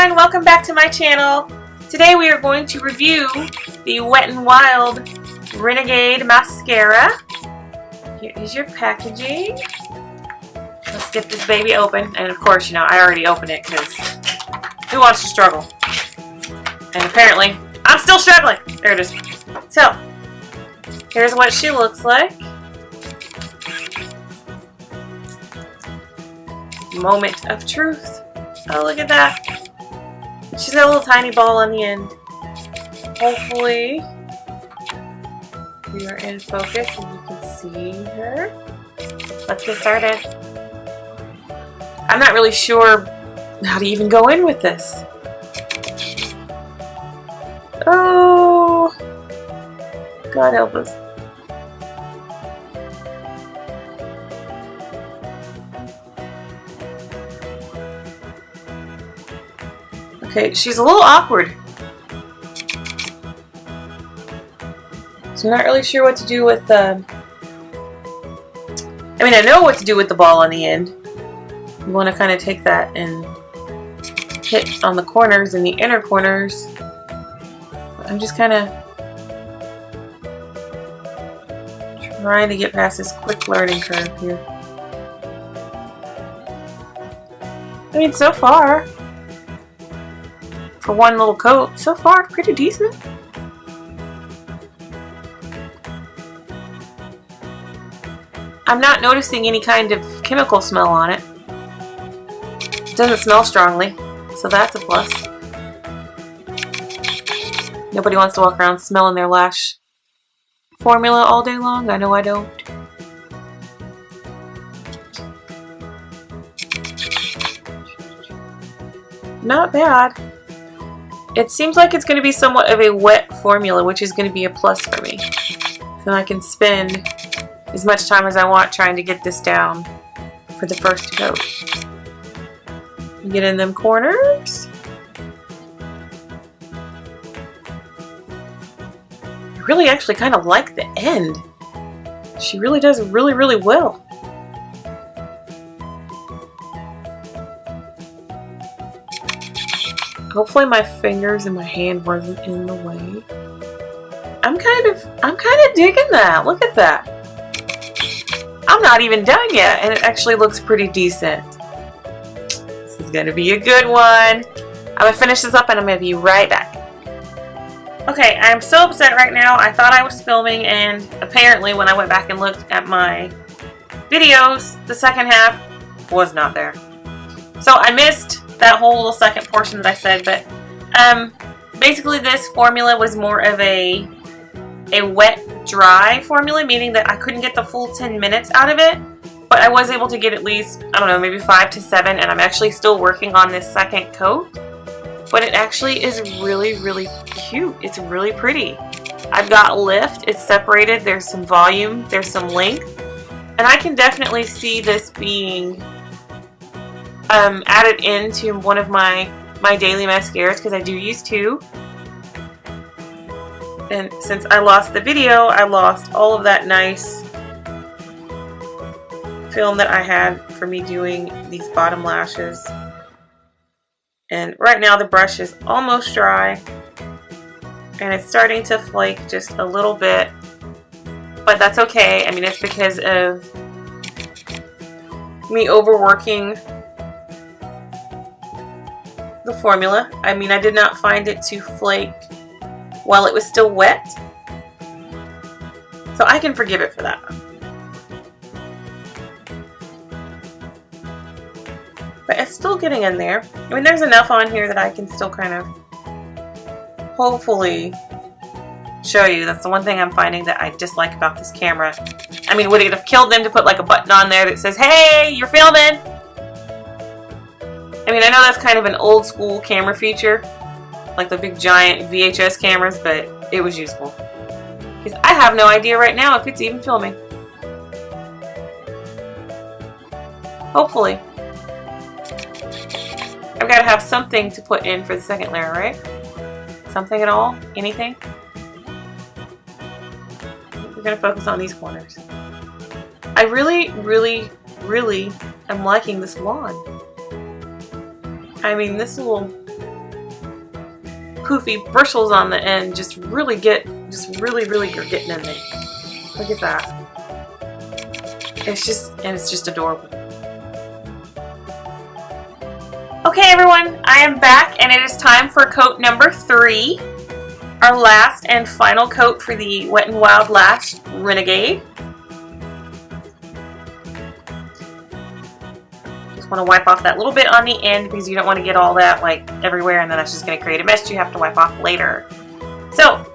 everyone, welcome back to my channel. Today we are going to review the Wet n Wild Renegade Mascara. Here is your packaging. Let's get this baby open. And of course, you know, I already opened it because who wants to struggle? And apparently, I'm still struggling. There it is. So, here's what she looks like. Moment of truth. Oh, look at that. She's got a little tiny ball on the end. Hopefully, we are in focus and you can see her. Let's get started. I'm not really sure how to even go in with this. Oh, God help us. Okay, she's a little awkward. So I'm not really sure what to do with I mean, I know what to do with the ball on the end. You want to kind of take that and hit on the corners and the inner corners. I'm just kind of trying to get past this quick learning curve here. I mean, so far, for one little coat, so far pretty decent. I'm not noticing any kind of chemical smell on it. It doesn't smell strongly, so that's a plus. Nobody wants to walk around smelling their lash formula all day long. I know I don't. Not bad. It seems like it's going to be somewhat of a wet formula, which is going to be a plus for me. So I can spend as much time as I want trying to get this down for the first coat. Get in them corners. I really actually kind of like the end. She really does really, really well. Hopefully my fingers and my hand wasn't in the way. I'm kind of digging that. Look at that. I'm not even done yet, and it actually looks pretty decent. This is gonna be a good one. I'm gonna finish this up and I'm gonna be right back. Okay, I'm so upset right now. I thought I was filming, and apparently when I went back and looked at my videos, the second half was not there. So I missed that whole little second portion that I said, but basically this formula was more of a wet dry formula, meaning that I couldn't get the full 10 minutes out of it, but I was able to get at least, I don't know, maybe 5 to 7, and I'm actually still working on this second coat, but it actually is really, really cute. It's really pretty. I've got lift, it's separated, there's some volume, there's some length, and I can definitely see this being added into one of my daily mascaras, because I do use 2. And since I lost the video, I lost all of that nice film that I had for me doing these bottom lashes. And right now the brush is almost dry, and it's starting to flake just a little bit, but that's okay. I mean, it's because of me overworking the formula. I mean, I did not find it to flake while it was still wet, so I can forgive it for that. But it's still getting in there. I mean, there's enough on here that I can still kind of hopefully show you. That's the one thing I'm finding that I dislike about this camera. I mean, would it have killed them to put like a button on there that says, "Hey, you're filming"? I mean, I know that's kind of an old school camera feature, like the big giant VHS cameras, but it was useful. Because I have no idea right now if it's even filming. Hopefully. I've got to have something to put in for the second layer, right? Something at all? Anything? We're going to focus on these corners. I really, really, really am liking this wand. I mean, this little poofy bristles on the end just really really are getting in there. Look at that. It's just adorable. Okay everyone, I am back and it is time for coat number 3. Our last and final coat for the Wet n Wild Lash Renegade. Just want to wipe off that little bit on the end because you don't want to get all that like everywhere and then that's just going to create a mess you have to wipe off later. So,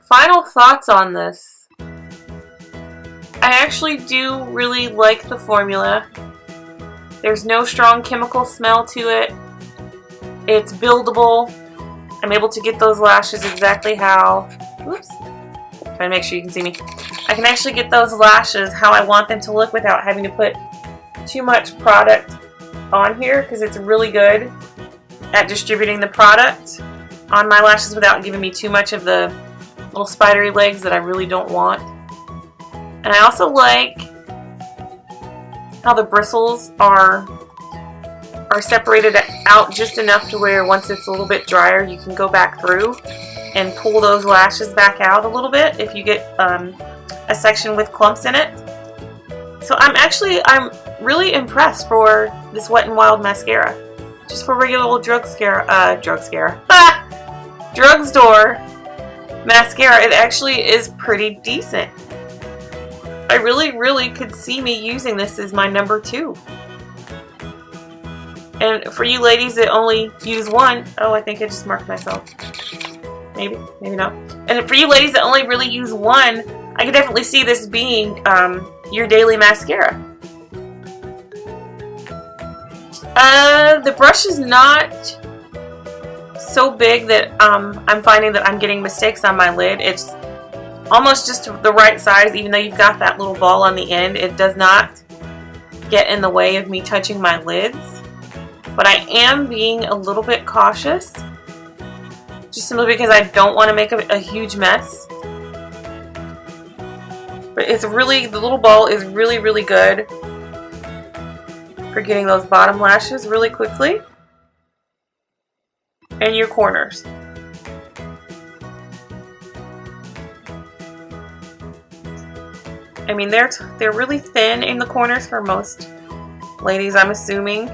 final thoughts on this. I actually do really like the formula. There's no strong chemical smell to it. It's buildable. I'm able to get those lashes exactly how, oops, trying to make sure you can see me. I can actually get those lashes how I want them to look without having to put too much product on here because it's really good at distributing the product on my lashes without giving me too much of the little spidery legs that I really don't want. And I also like how the bristles are separated out just enough to where once it's a little bit drier you can go back through and pull those lashes back out a little bit if you get a section with clumps in it. So I'm really impressed for this Wet n Wild mascara. Just for regular old drugstore mascara, it actually is pretty decent. I really could see me using this as my number 2. And for you ladies that only use one, oh, I think I just marked myself. Maybe not. And for you ladies that only really use one, I could definitely see this being your daily mascara. The brush is not so big that I'm finding that I'm getting mistakes on my lid. It's almost just the right size, even though you've got that little ball on the end. It does not get in the way of me touching my lids. But I am being a little bit cautious, just simply because I don't want to make a huge mess. But it's really, the little ball is really good for getting those bottom lashes really quickly. And your corners. I mean, they're really thin in the corners for most ladies, I'm assuming.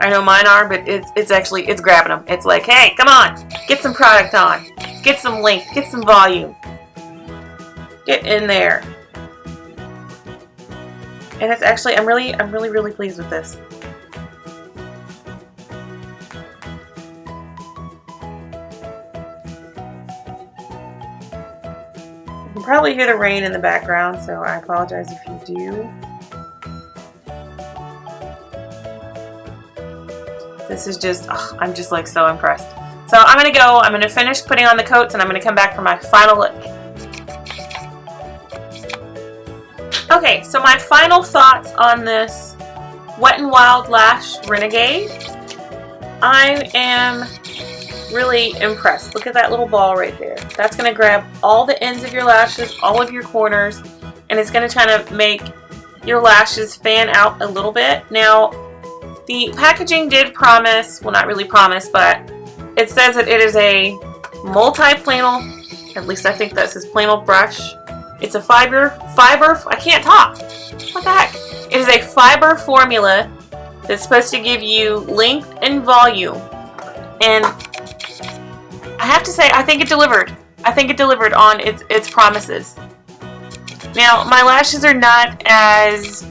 I know mine are, but it's grabbing them. It's like, hey, come on, get some product on, get some length, get some volume, get in there. And it's actually, I'm really pleased with this. You can probably hear the rain in the background, so I apologize if you do. This is just, oh, I'm just like so impressed. So I'm going to finish putting on the coats and I'm going to come back for my final look. Okay, so my final thoughts on this Wet n Wild Lash Renegade. I am really impressed. Look at that little ball right there. That's going to grab all the ends of your lashes, all of your corners, and it's going to try to make your lashes fan out a little bit. Now, the packaging did promise, well not really promise, but it says that it is a multi-planal, at least I think that says planal brush. It's a fiber, I can't talk. What the heck? It is a fiber formula that's supposed to give you length and volume. And I have to say, I think it delivered. I think it delivered on its promises. Now, my lashes are not as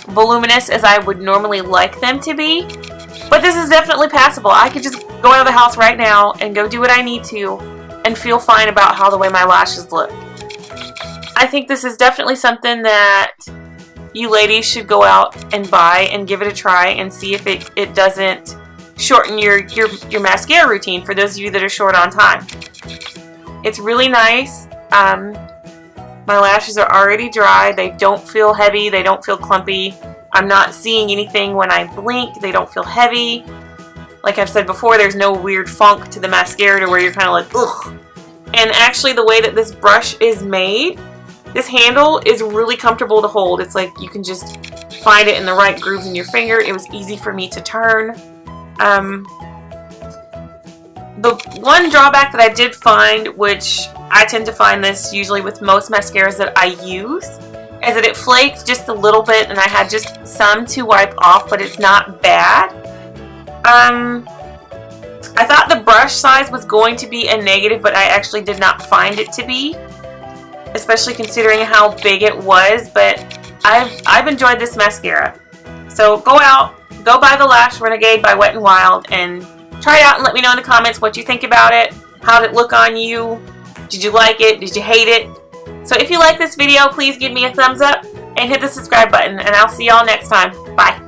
voluminous as I would normally like them to be, but this is definitely passable. I could just go out of the house right now and go do what I need to and feel fine about how the way my lashes look. I think this is definitely something that you ladies should go out and buy and give it a try and see if it doesn't shorten your mascara routine for those of you that are short on time. It's really nice. My lashes are already dry. They don't feel heavy. They don't feel clumpy. I'm not seeing anything when I blink. They don't feel heavy. Like I've said before, there's no weird funk to the mascara to where you're kind of like, ugh. And actually the way that this brush is made, this handle is really comfortable to hold. It's like you can just find it in the right grooves in your finger. It was easy for me to turn. The one drawback that I did find, which I tend to find this usually with most mascaras that I use, is that it flaked just a little bit and I had just some to wipe off, but it's not bad. I thought the brush size was going to be a negative, but I actually did not find it to be, especially considering how big it was. But I've enjoyed this mascara. So go out, go buy the Lash Renegade by Wet n Wild and try it out and let me know in the comments what you think about it. How did it look on you? Did you like it? Did you hate it? So if you like this video, please give me a thumbs up and hit the subscribe button, and I'll see y'all next time. Bye.